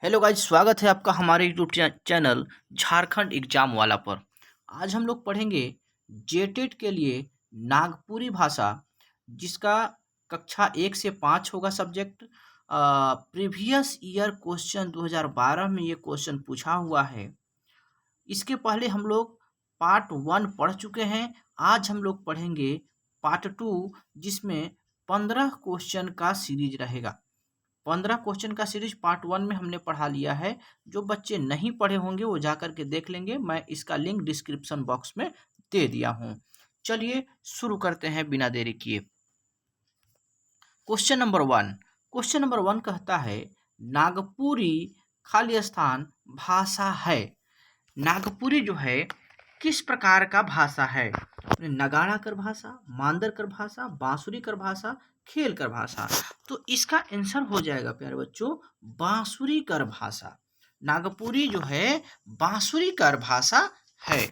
Hello guys, स्वागत है आपका हमारे यूट्यूब चैनल झारखंड एग्जाम वाला पर। आज हम लोग पढ़ेंगे जेटेट के लिए नागपुरी भाषा, जिसका कक्षा 1 से 5 होगा सब्जेक्ट। प्रीवियस ईयर क्वेश्चन 2012 में ये क्वेश्चन पूछा हुआ है। इसके पहले हम लोग पार्ट 1 पढ़ चुके हैं। आज हम लोग पढ़ेंगे पार्ट 2, जिसमें 15 क्वेश्चन का सीरीज रहेगा। 15 क्वेश्चन का सीरीज पार्ट 1 में हमने पढ़ा लिया है। जो बच्चे नहीं पढ़े होंगे वो जा करके देख लेंगे, मैं इसका लिंक डिस्क्रिप्शन बॉक्स में दे दिया हूँ। चलिए शुरू करते हैं बिना देरी किए। क्वेश्चन नंबर 1 कहता है, नागपुरी खाली स्थान भाषा है। नागपुरी जो है किस प्रकार का भाषा है? नगाड़ा कर भाषा, मांदर कर भाषा, बांसुरी कर भाषा, खेल कर भाषा। तो इसका आंसर हो जाएगा प्यारे बच्चों बांसुरी कर भाषा। नागपुरी जो है बांसुरी कर भाषा है।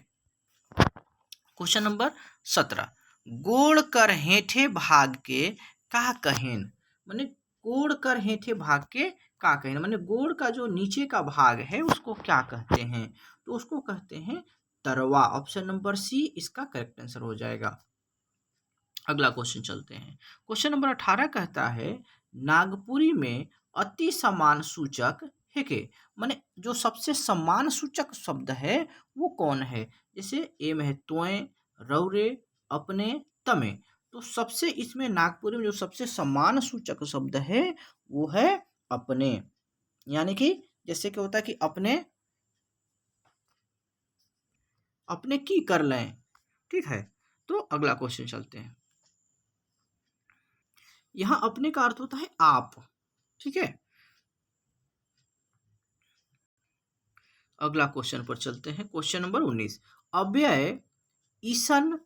क्वेश्चन नंबर 17, गोड़ कर हेठे भाग के का कहेन। माने गोड़ कर हेठे भाग के का कहेन, माने गोड़ का जो नीचे का भाग है उसको क्या कहते हैं? तो उसको कहते हैं तरवा। ऑप्शन नंबर सी इसका करेक्ट आंसर हो जाएगा। अगला क्वेश्चन चलते हैं। क्वेश्चन नंबर 18 कहता है, नागपुरी में अति समान सूचक है के। माने जो सबसे समान सूचक शब्द है वो कौन है? जैसे ए में है तोए, रौरे, अपने, तमे। तो सबसे इसमें नागपुरी में जो सबसे समान सूचक शब्द है वो है अपने। यानी कि जैसे कि होता है कि अपने की कर लें। ठीक है, तो अगला क्वेश्चन चलते हैं। यहां अपने का अर्थ होता है आप। ठीक है, अगला क्वेश्चन पर चलते हैं। क्वेश्चन नंबर 19, अव्यय ईसन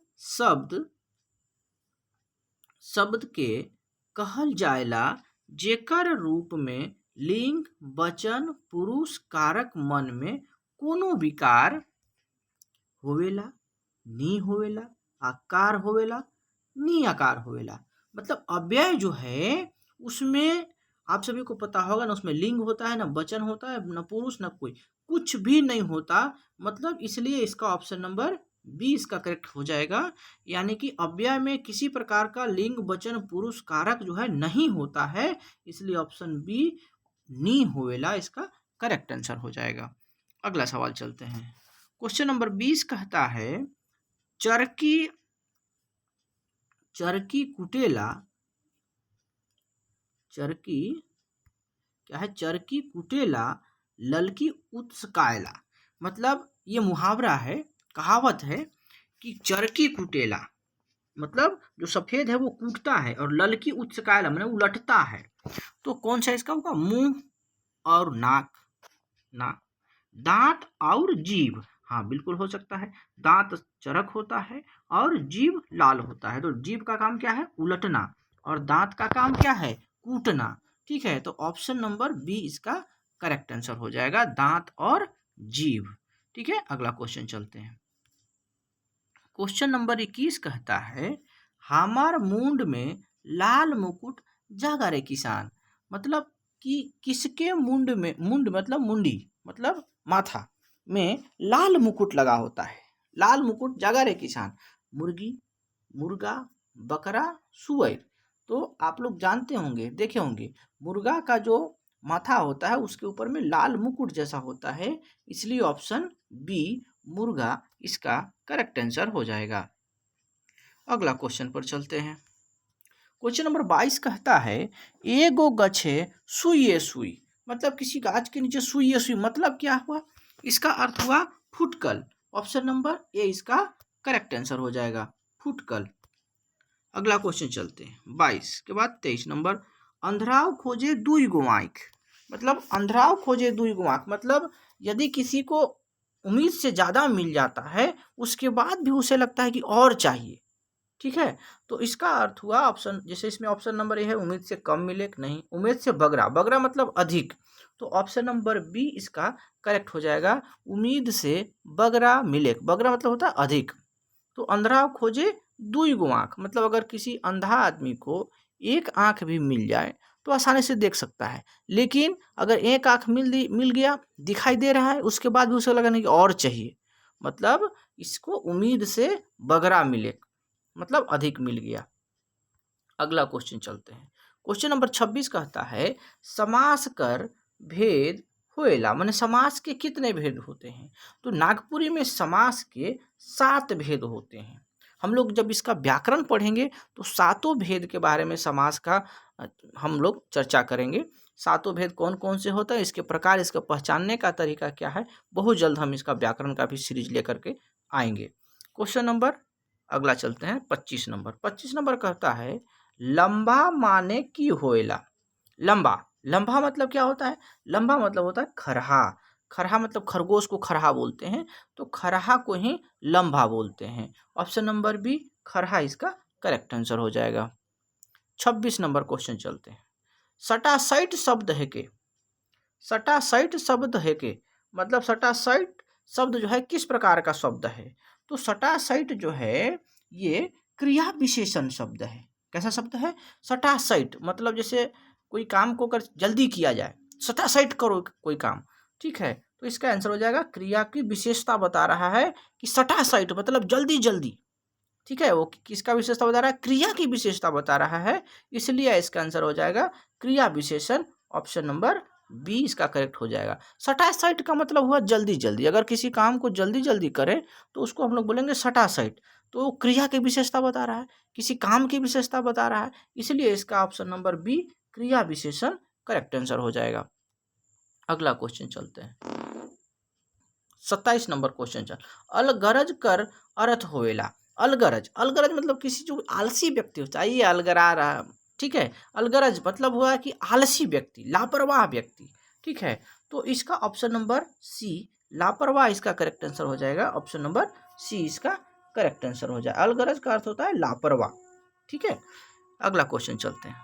शब्द के कहल जाएला जेकर रूप में लिंग वचन पुरुष कारक मन में कोनो विकार होवेला, नी होवेला, आकार होवेला, नी आकार होवेला। मतलब अव्यय जो है उसमें आप सभी को पता होगा ना, उसमें लिंग होता है, ना वचन होता है, ना पुरुष, ना कोई, कुछ भी नहीं होता। मतलब इसलिए इसका ऑप्शन नंबर बी इसका करेक्ट हो जाएगा। यानी कि अव्यय में किसी प्रकार का लिंग वचन पुरुष कारक जो है नहीं होता है, इसलिए ऑप्शन बी नी होवेला इसका करेक्ट आंसर हो जाएगा। अगला सवाल चलते हैं। क्वेश्चन नंबर 20 कहता है, चरकी कुटेला, चरकी क्या है? चरकी कुटेला ललकी उत्सकायला। मतलब ये मुहावरा है, कहावत है कि चरकी कुटेला मतलब जो सफेद है वो कूटता है, और ललकी उत्सकायला मतलब उलटता है। तो कौन सा इसका होगा? मुंह और नाक, दांत और जीभ। हाँ बिल्कुल हो सकता है। दांत चरक होता है और जीभ लाल होता है। तो जीभ का काम क्या है? उलटना, और दांत का काम क्या है? कूटना। ठीक है, तो ऑप्शन नंबर बी इसका करेक्ट आंसर हो जाएगा, दांत और जीभ। ठीक है, अगला क्वेश्चन चलते हैं। क्वेश्चन नंबर 21 कहता है, हमार मुंड में लाल मुकुट जागा रे किसान। मतलब कि किसके मुंड मतलब मुंडी, मतलब माथा में लाल मुकुट लगा होता है। लाल मुकुट जागा रे किसान, मुर्गी, मुर्गा, बकरा, सुअर। तो आप लोग जानते होंगे, देखे होंगे, मुर्गा का जो माथा होता है उसके ऊपर में लाल मुकुट जैसा होता है, इसलिए ऑप्शन बी मुर्गा इसका करेक्ट आंसर हो जाएगा। अगला क्वेश्चन पर चलते हैं। क्वेश्चन नंबर 22 कहता है, एगो गछे सुइए सुई। मतलब किसी गाछ के नीचे सुइए सुई मतलब क्या हुआ? इसका अर्थ हुआ फुटकल। ऑप्शन नंबर ए इसका करेक्ट आंसर हो जाएगा, फुटकल। अगला क्वेश्चन चलते हैं 22 के बाद 23 नंबर, अंधराव खोजे दुई गो आँख। मतलब अंधराव खोजे दुई गो आँख मतलब यदि किसी को उम्मीद से ज़्यादा मिल जाता है उसके बाद भी उसे लगता है कि और चाहिए। ठीक है, तो इसका अर्थ हुआ ऑप्शन, जैसे इसमें ऑप्शन नंबर ए है उम्मीद से कम मिले, नहीं, उम्मीद से बगरा, बगरा मतलब अधिक। तो ऑप्शन नंबर बी इसका करेक्ट हो जाएगा, उम्मीद से बगरा मिले। बगरा मतलब होता है अधिक। तो अंधरा खोजे दुई गो आँख मतलब अगर किसी अंधा आदमी को एक आँख भी मिल जाए तो आसानी से देख सकता है। लेकिन अगर एक आँख मिल गया, दिखाई दे रहा है, उसके बाद भी उसे लगा नहीं कि और चाहिए, मतलब इसको उम्मीद से बगरा मिले, मतलब अधिक मिल गया। अगला क्वेश्चन चलते हैं। क्वेश्चन नंबर 26 कहता है समास कर भेद होएला, माने समास के कितने भेद होते हैं? तो नागपुरी में समास के 7 भेद होते हैं। हम लोग जब इसका व्याकरण पढ़ेंगे तो सातों भेद के बारे में समास का हम लोग चर्चा करेंगे। सातों भेद कौन कौन से होते हैं, इसके प्रकार, इसका पहचानने का तरीका क्या है, बहुत जल्द हम इसका व्याकरण का भी सीरीज लेकर के आएंगे। क्वेश्चन नंबर अगला चलते हैं 25 नंबर। 25 नंबर कहता है लंबा माने की होएला। लंबा, लंबा मतलब क्या होता है? लंबा मतलब होता है खरहा। खरहा मतलब खरगोश को खरहा बोलते हैं, तो खरहा को ही लंबा बोलते हैं। ऑप्शन नंबर बी खरहा इसका करेक्ट आंसर हो जाएगा। 26 नंबर क्वेश्चन चलते हैं। सटासाइट शब्द है के, सटासाइट शब्द है के, मतलब सटासाइट शब्द जो है किस प्रकार का शब्द है? तो सटासाइट जो है ये क्रिया विशेषण शब्द है। कैसा शब्द है? सटासाइट, मतलब जैसे कोई काम को कर जल्दी किया जाए, सटासाइट करो कोई काम, ठीक है, तो इसका आंसर हो जाएगा क्रिया की विशेषता बता रहा है कि सटासाइट मतलब जल्दी जल्दी, ठीक है, वो किसका विशेषता बता रहा है? क्रिया की विशेषता बता रहा है, इसलिए इसका आंसर हो जाएगा क्रिया विशेषण। ऑप्शन नंबर बी इसका करेक्ट हो जाएगा। सटासाइट का मतलब हुआ जल्दी जल्दी, अगर किसी काम को जल्दी जल्दी करें तो उसको हम लोग बोलेंगे सटासाइट, तो क्रिया की विशेषता बता रहा है, किसी काम की विशेषता बता रहा है, इसलिए इसका ऑप्शन नंबर बी क्रिया विशेषण करेक्ट आंसर हो जाएगा। अगला क्वेश्चन चलते हैं। 27 नंबर क्वेश्चन चल, अलगरज कर अर्थ होएला। अलगरज, अलगरज मतलब किसी जो आलसी व्यक्ति होता है, ये अलगरा रहा, ठीक है, अलगरज मतलब हुआ कि आलसी व्यक्ति, लापरवाह व्यक्ति, ठीक है, तो इसका ऑप्शन नंबर सी लापरवाह इसका करेक्ट आंसर हो जाएगा। ऑप्शन नंबर सी इसका करेक्ट आंसर हो जाए। अलगरज का अर्थ होता है लापरवाह, ठीक है। अगला क्वेश्चन चलते हैं।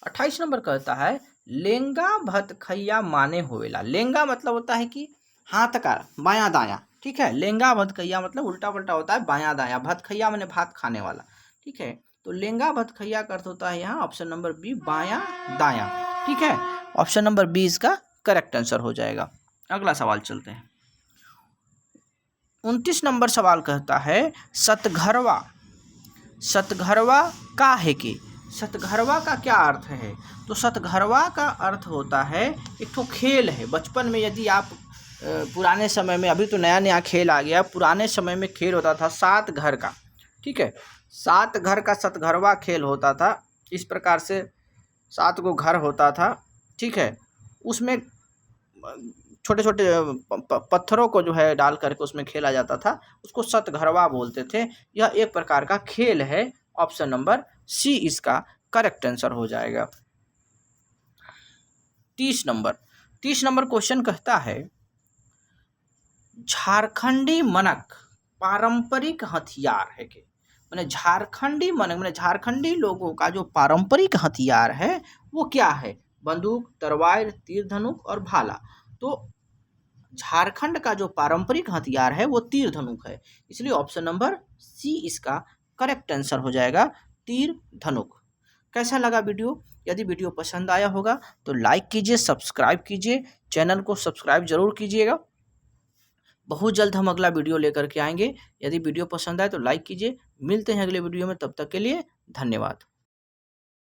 28 नंबर कहता है लेंगा भतखैया माने होवेला। लेंगा मतलब होता है कि हाथ का बायां दायां, ठीक है, लेंगा भतखैया मतलब उल्टा पलटा होता है, बायां दायां, भतखैया माने भात खाने वाला, ठीक है, तो लेंगा भतखैया का अर्थ होता है यहाँ ऑप्शन नंबर बी बायां दायां, ठीक है, ऑप्शन नंबर बी इसका करेक्ट आंसर हो जाएगा। अगला सवाल चलते हैं। 29 नंबर सवाल कहता है सतघरवा, सतघरवा का है कि, सतघरवा का क्या अर्थ है? तो सतघरवा का अर्थ होता है एक तो खेल है। बचपन में यदि आप पुराने समय में, अभी तो नया नया खेल आ गया, पुराने समय में खेल होता था 7 घर का, ठीक है, 7 घर का सतघरवा खेल होता था। इस प्रकार से 7 को घर होता था, ठीक है, उसमें छोटे छोटे पत्थरों को जो है डाल करके उसमें खेला जाता था, उसको सतघरवा बोलते थे। यह एक प्रकार का खेल है। ऑप्शन नंबर सी इसका करेक्ट आंसर हो जाएगा। 30 नंबर क्वेश्चन कहता है झारखंडी मनक पारंपरिक हथियार है के, माने झारखंडी मनक माने झारखंडी लोगों का जो पारंपरिक हथियार है वो क्या है? बंदूक, तलवार, तीर धनुक और भाला। तो झारखंड का जो पारंपरिक हथियार है वो तीर धनुक है, इसलिए ऑप्शन नंबर सी इसका करेक्ट आंसर हो जाएगा, तीर धनुक। कैसा लगा वीडियो? यदि वीडियो पसंद आया होगा तो लाइक कीजिए, सब्सक्राइब कीजिए, चैनल को सब्सक्राइब जरूर कीजिएगा। बहुत जल्द हम अगला वीडियो लेकर के आएंगे। यदि वीडियो पसंद आए तो लाइक कीजिए। मिलते हैं अगले वीडियो में, तब तक के लिए धन्यवाद।